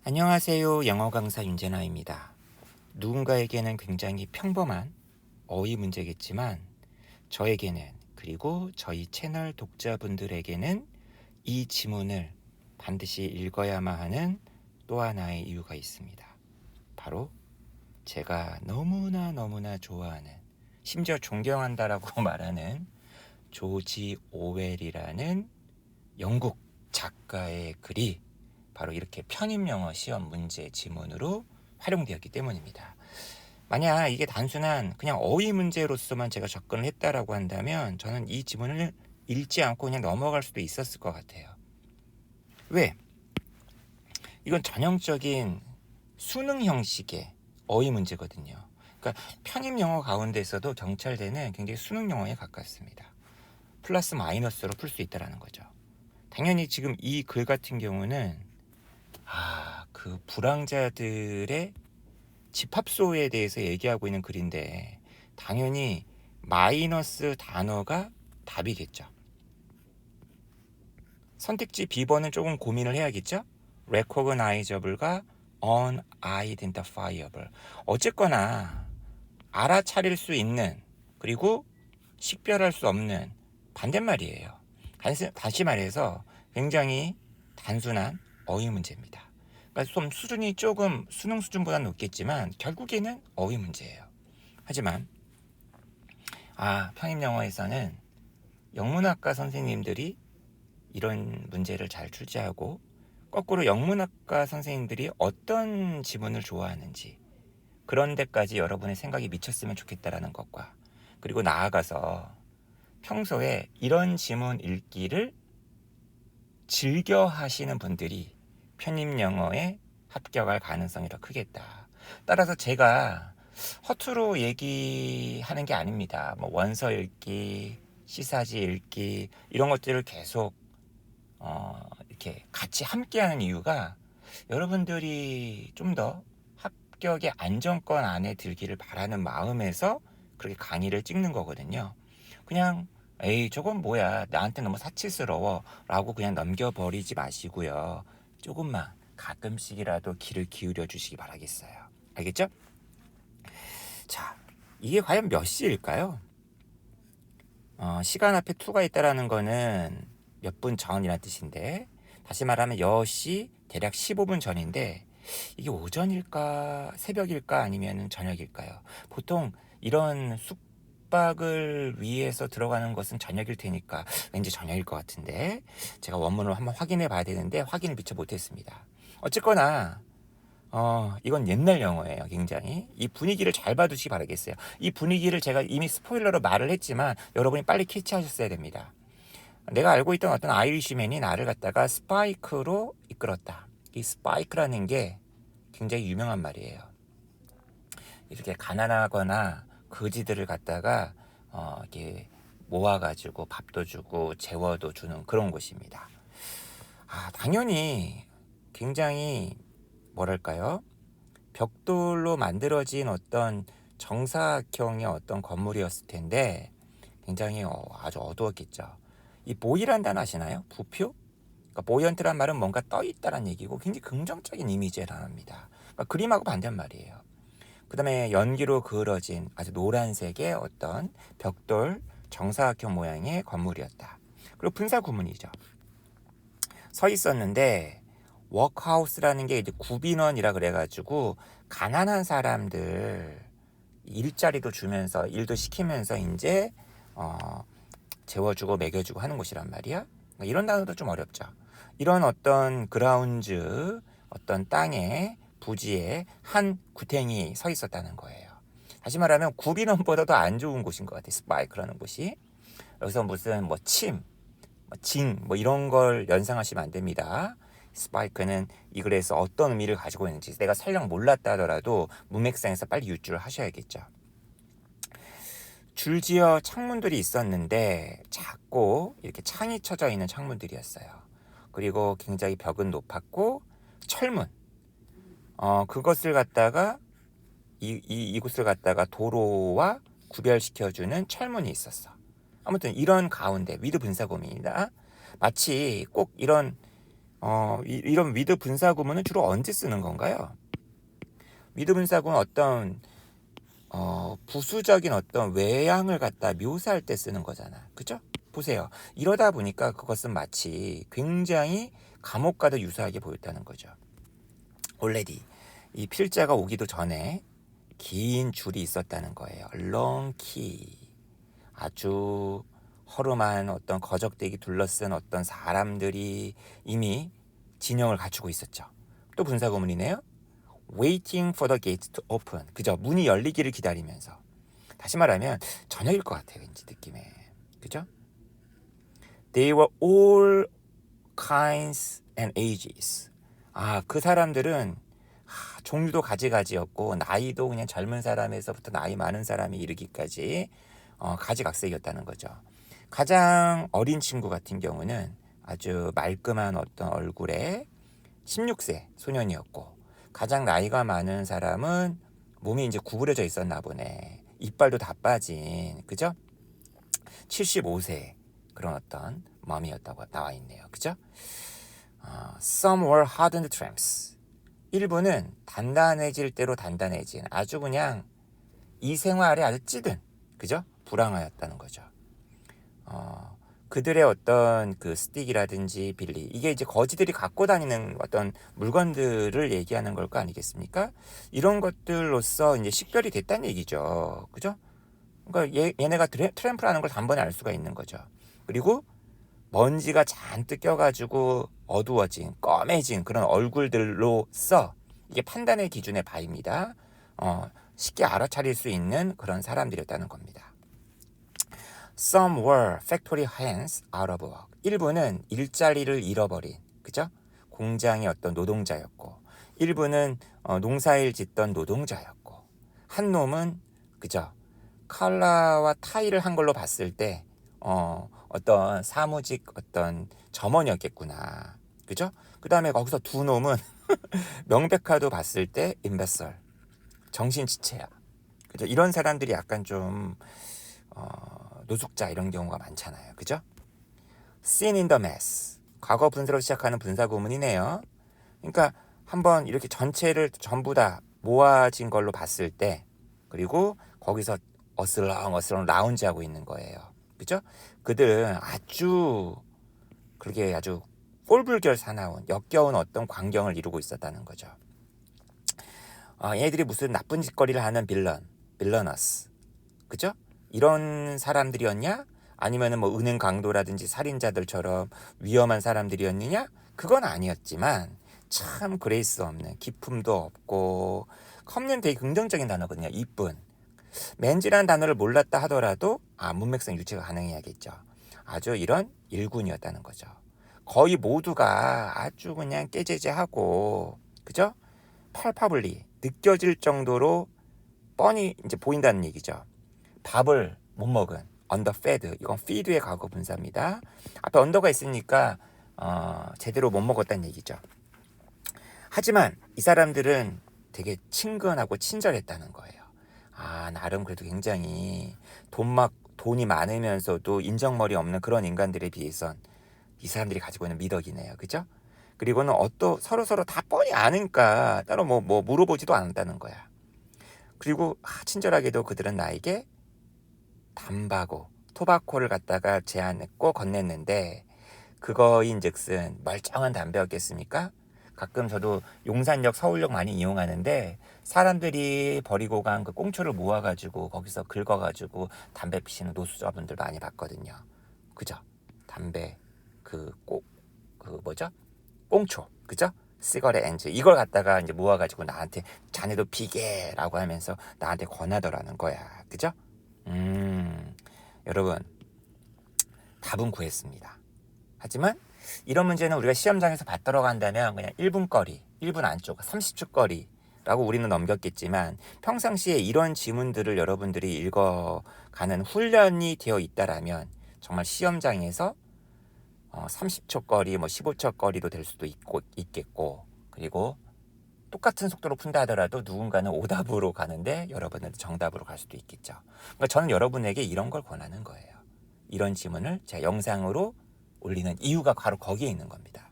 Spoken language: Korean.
안녕하세요. 영어 강사 윤재나입니다. 누군가에게는 굉장히 평범한 어휘 문제겠지만 저에게는 그리고 저희 채널 독자분들에게는 이 지문을 반드시 읽어야만 하는 또 하나의 이유가 있습니다. 바로 제가 너무나 좋아하는, 심지어 존경한다라고 말하는 조지 오웰이라는 영국 작가의 글이 바로 이렇게 편입영어 시험 문제 지문으로 활용되었기 때문입니다. 만약 이게 단순한 그냥 어휘 문제로서만 제가 접근을 했다라고 한다면 저는 이 지문을 읽지 않고 그냥 넘어갈 수도 있었을 것 같아요. 왜? 이건 전형적인 수능 형식의 어휘 문제거든요. 그러니까 편입영어 가운데서도 경찰대는 굉장히 수능 영어에 가깝습니다. 플러스 마이너스로 풀 수 있다는 거죠. 당연히 지금 이 글 같은 경우는 그 불황자들의 집합소에 대해서 얘기하고 있는 글인데 당연히 마이너스 단어가 답이겠죠. 선택지 B번은 조금 고민을 해야겠죠. recognizable과 unidentifiable. 어쨌거나 알아차릴 수 있는 그리고 식별할 수 없는 반대말이에요. 다시 말해서 굉장히 단순한 어휘 문제입니다. 그러니까 좀 수준이 조금 수능 수준보다는 높겠지만 결국에는 어휘 문제예요. 하지만 편입영어에서는 영문학과 선생님들이 이런 문제를 잘 출제하고 거꾸로 영문학과 선생님들이 어떤 지문을 좋아하는지 그런 데까지 여러분의 생각이 미쳤으면 좋겠다라는 것과 그리고 나아가서 평소에 이런 지문 읽기를 즐겨 하시는 분들이 편입영어에 합격할 가능성이 더 크겠다. 따라서 제가 허투루 얘기하는 게 아닙니다. 뭐 원서 읽기, 시사지 읽기 이런 것들을 계속 이렇게 같이 함께하는 이유가 여러분들이 좀 더 합격의 안정권 안에 들기를 바라는 마음에서 그렇게 강의를 찍는 거거든요. 그냥 에이 저건 뭐야 나한테 너무 사치스러워 라고 그냥 넘겨버리지 마시고요. 조금만 가끔씩이라도 귀를 기울여 주시기 바라겠어요. 알겠죠? 자, 이게 과연 몇 시일까요? 시간 앞에 to가 있다라는 거는 몇 분 전이라는 뜻인데 다시 말하면 10시 대략 15분 전인데 이게 오전일까 새벽일까 아니면 저녁일까요? 보통 이런 숙박을 위해서 들어가는 것은 저녁일 테니까 왠지 저녁일 것 같은데 제가 원문을 한번 확인해 봐야 되는데 확인을 미처 못했습니다. 어쨌거나 이건 옛날 영어예요. 굉장히 이 분위기를 잘 봐두시기 바라겠어요. 이 분위기를 제가 이미 스포일러로 말을 했지만 여러분이 빨리 캐치하셨어야 됩니다. 내가 알고 있던 어떤 아이리시맨이 나를 갖다가 스파이크로 이끌었다. 이 스파이크라는 게 굉장히 유명한 말이에요. 이렇게 가난하거나 거지들을 갖다가 이렇게 모아가지고 밥도 주고 재워도 주는 그런 곳입니다. 당연히 굉장히 뭐랄까요? 벽돌로 만들어진 어떤 정사각형의 어떤 건물이었을 텐데 굉장히 아주 어두웠겠죠. 이 보이란 단어 아시나요? 부표? 그러니까 보이언트란 말은 뭔가 떠있다는 얘기고 굉장히 긍정적인 이미지의 단어입니다. 그러니까 그림하고 반대말이에요. 그 다음에 연기로 그을어진 아주 노란색의 어떤 벽돌 정사각형 모양의 건물이었다. 그리고 분사 구문이죠. 서 있었는데 워크하우스라는 게 이제 구빈원이라 그래가지고 가난한 사람들 일자리도 주면서 일도 시키면서 이제 재워주고 먹여주고 하는 곳이란 말이야. 이런 단어도 좀 어렵죠. 이런 어떤 그라운드 어떤 땅에 부지에 한 구탱이 서 있었다는 거예요. 다시 말하면 구빈원보다도 안 좋은 곳인 것 같아요. 스파이크라는 곳이. 여기서 무슨 징 이런 걸 연상하시면 안 됩니다. 스파이크는 이 글에서 어떤 의미를 가지고 있는지 내가 설령 몰랐다 하더라도 문맥상에서 빨리 유추를 하셔야겠죠. 줄지어 창문들이 있었는데 작고 이렇게 창이 쳐져 있는 창문들이었어요. 그리고 굉장히 벽은 높았고 철문 그것을 갖다가 이곳을 갖다가 도로와 구별시켜주는 철문이 있었어. 아무튼 이런 가운데 위드 분사구문이다. 마치 꼭 이런 이런 with 분사구문은 주로 언제 쓰는 건가요? with 분사구는 어떤 부수적인 어떤 외양을 갖다 묘사할 때 쓰는 거잖아. 그죠? 보세요. 이러다 보니까 그것은 마치 굉장히 감옥과도 유사하게 보였다는 거죠. already. 이 필자가 오기도 전에 긴 줄이 있었다는 거예요. long queue. 아주 허름한 어떤 거적대기 둘러쓴 어떤 사람들이 이미 진영을 갖추고 있었죠. 또 분사구문이네요. waiting for the gates to open. 그죠? 문이 열리기를 기다리면서. 다시 말하면 저녁일 것 같아요. 왠지 느낌에. 그죠? They were all kinds and ages. 그 사람들은 종류도 가지가지였고 나이도 그냥 젊은 사람에서부터 나이 많은 사람이 이르기까지 가지각색이었다는 거죠. 가장 어린 친구 같은 경우는 아주 말끔한 어떤 얼굴의 16세 소년이었고, 가장 나이가 많은 사람은 몸이 이제 구부려져 있었나 보네. 이빨도 다 빠진, 그죠? 75세 그런 어떤 맘이었다고 나와 있네요. 그죠? Some were hardened tramps. 일부는 단단해질 대로 단단해진 아주 그냥 이 생활에 아주 찌든, 그죠? 불황하였다는 거죠. 그들의 어떤 그 스틱이라든지 빌리, 이게 이제 거지들이 갖고 다니는 어떤 물건들을 얘기하는 걸 거 아니겠습니까? 이런 것들로서 이제 식별이 됐다는 얘기죠. 그죠? 그러니까 얘네가 트램프라는 걸 단번에 알 수가 있는 거죠. 그리고 먼지가 잔뜩 껴가지고 어두워진, 검해진 그런 얼굴들로서 이게 판단의 기준의 바입니다. 쉽게 알아차릴 수 있는 그런 사람들이었다는 겁니다. Some were factory hands out of work. 일부는 일자리를 잃어버린, 그죠? 공장의 어떤 노동자였고, 일부는 농사일 짓던 노동자였고, 한 놈은, 그죠? 칼라와 타이를 한 걸로 봤을 때 어떤 사무직 어떤 점원이었겠구나. 그죠? 그 다음에 거기서 두 놈은 명백하도 봤을 때 임베설, 정신지체야. 그죠? 이런 사람들이 약간 좀 노숙자 이런 경우가 많잖아요. 그죠? Seen in the mess. 과거 분사로 시작하는 분사구문이네요. 그러니까 한번 이렇게 전체를 전부 다 모아진 걸로 봤을 때, 그리고 거기서 어슬렁어슬렁 라운지하고 있는 거예요. 그죠? 그들은 그렇게 아주 꼴불견 사나운 역겨운 어떤 광경을 이루고 있었다는 거죠. 얘들이 무슨 나쁜 짓거리를 하는 빌러너스, 그죠? 이런 사람들이었냐? 아니면은 뭐 은행 강도라든지 살인자들처럼 위험한 사람들이었느냐? 그건 아니었지만 참 그레이스 없는, 기품도 없고, 컴는 되게 긍정적인 단어거든요. 이쁜. 맨지라는 단어를 몰랐다 하더라도 문맥상 유추가 가능해야겠죠. 아주 이런 일군이었다는 거죠. 거의 모두가 아주 그냥 깨제제하고, 그죠? 팔파블리 느껴질 정도로 뻔히 이제 보인다는 얘기죠. 밥을 못 먹은 underfed, 이건 feed의 과거 분사입니다. 앞에 under가 있으니까 제대로 못 먹었다는 얘기죠. 하지만 이 사람들은 되게 친근하고 친절했다는 거예요. 나름 그래도 굉장히 돈이 많으면서도 인정머리 없는 그런 인간들에 비해선 이 사람들이 가지고 있는 미덕이네요. 그죠? 그리고는 서로 다 뻔히 아니까 따로 뭐 물어보지도 않는다는 거야. 그리고 친절하게도 그들은 나에게 담바고 토바코를 갖다가 제안했고 건넸는데, 그거인즉슨 멀쩡한 담배였겠습니까? 가끔 저도 용산역, 서울역 많이 이용하는데 사람들이 버리고 간 그 꽁초를 모아가지고 거기서 긁어가지고 담배 피시는 노숙자분들 많이 봤거든요. 그죠? 담배 뭐죠? 꽁초, 그죠? 시거렛 엔즈, 이걸 갖다가 이제 모아가지고 나한테 자네도 피게라고 하면서 나한테 권하더라는 거야. 그죠? 여러분, 답은 구했습니다. 하지만 이런 문제는 우리가 시험장에서 받들어 간다면 그냥 1분 거리, 1분 안쪽, 30초 거리라고 우리는 넘겼겠지만, 평상시에 이런 지문들을 여러분들이 읽어가는 훈련이 되어 있다라면 정말 시험장에서 30초 거리, 15초 거리도 될 수도 있겠고, 그리고 똑같은 속도로 푼다 하더라도 누군가는 오답으로 가는데 여러분은 정답으로 갈 수도 있겠죠. 그러니까 저는 여러분에게 이런 걸 권하는 거예요. 이런 지문을 제가 영상으로 올리는 이유가 바로 거기에 있는 겁니다.